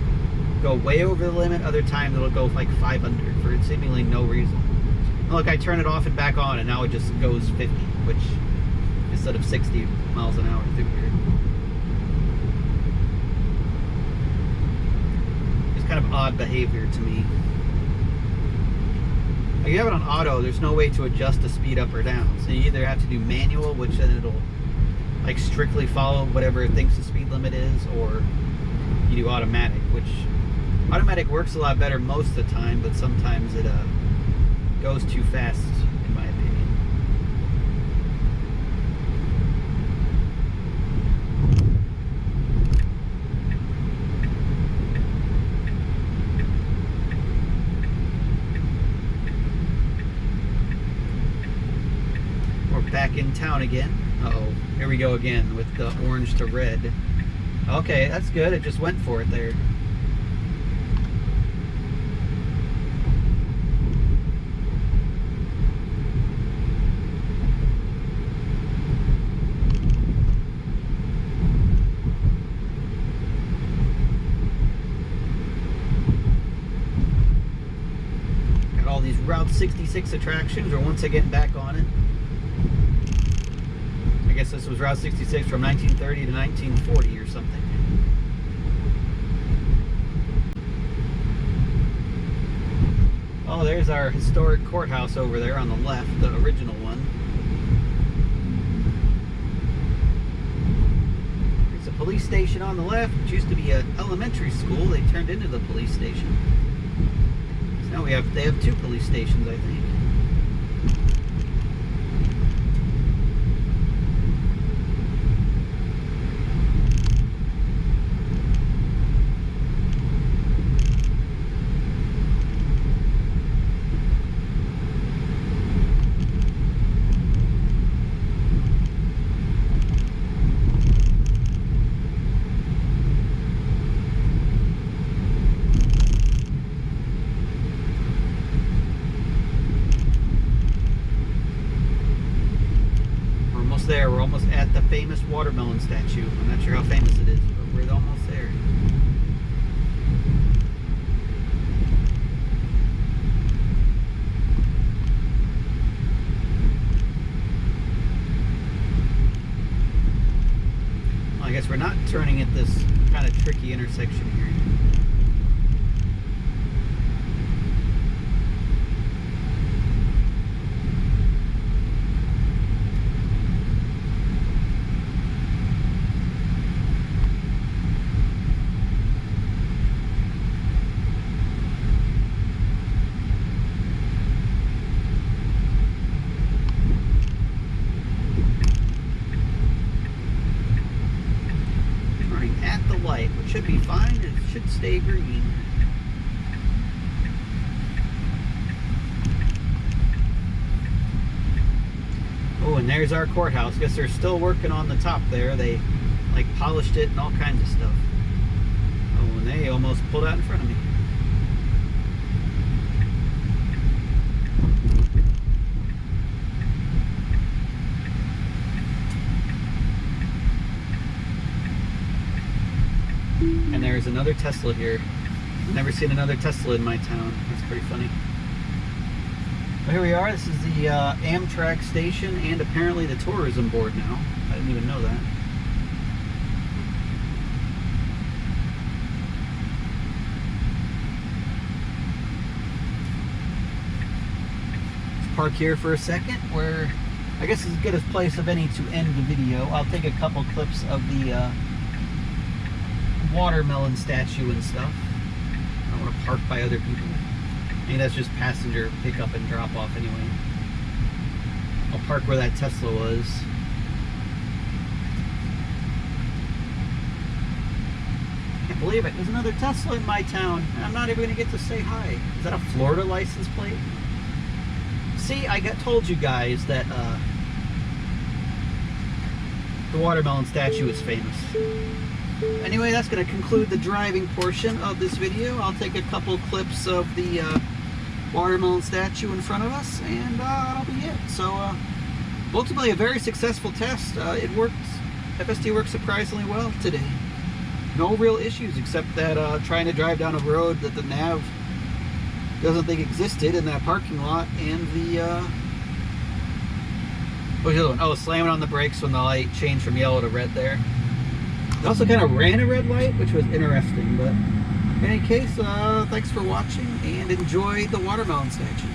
S1: go way over the limit, other times it'll go like 500 for seemingly no reason. Look, I turn it off and back on, and now it just goes 50, which instead of 60 miles an hour through here. It's kind of odd behavior to me. Like, you have it on auto, there's no way to adjust the speed up or down. So you either have to do manual, which then it'll like strictly follow whatever it thinks the speed limit is, or you do automatic, which automatic works a lot better most of the time, but sometimes it goes too fast, in my opinion. We're back in town again. Uh-oh, here we go again with the orange to red. Okay, that's good. It just went for it there. Got all these Route 66 attractions. We're once again back on it. I guess this was Route 66 from 1930 to 1940 or something. Oh, there's our historic courthouse over there on the left, the original one. There's a police station on the left, which used to be an elementary school. They turned into the police station. So now they have two police stations, I think. There, we're almost at the famous watermelon statue. I'm not sure how famous it is, but we're almost there. Well, I guess we're not turning at this kind of tricky intersection here. Which should be fine. It should stay green. Oh, and there's our courthouse. Guess they're still working on the top there. They like polished it and all kinds of stuff. Oh, and they almost pulled out in front of me. And there's another Tesla here. Never seen another Tesla in my town. That's pretty funny. Well, here we are. This is the Amtrak station and apparently the tourism board now. I didn't even know that. Let's park here for a second, where I guess it's as good a place of any to end the video. I'll take a couple clips of the watermelon statue and stuff. I don't want to park by other people. I mean, that's just passenger pickup and drop off anyway. I'll park where that Tesla was. Can't believe it. There's another Tesla in my town, and I'm not even going to get to say hi. Is that a Florida license plate? See, I told you guys that the watermelon statue is famous. Anyway, that's going to conclude the driving portion of this video. I'll take a couple clips of the watermelon statue in front of us, and that'll be it. So ultimately a very successful test. It worked. FSD worked surprisingly well today. No real issues except that trying to drive down a road that the nav doesn't think existed in that parking lot, and the what's the other one? Oh, slamming on the brakes when the light changed from yellow to red there. It also kind of ran a red light, which was interesting. But in any case, thanks for watching, and enjoy the watermelon statue.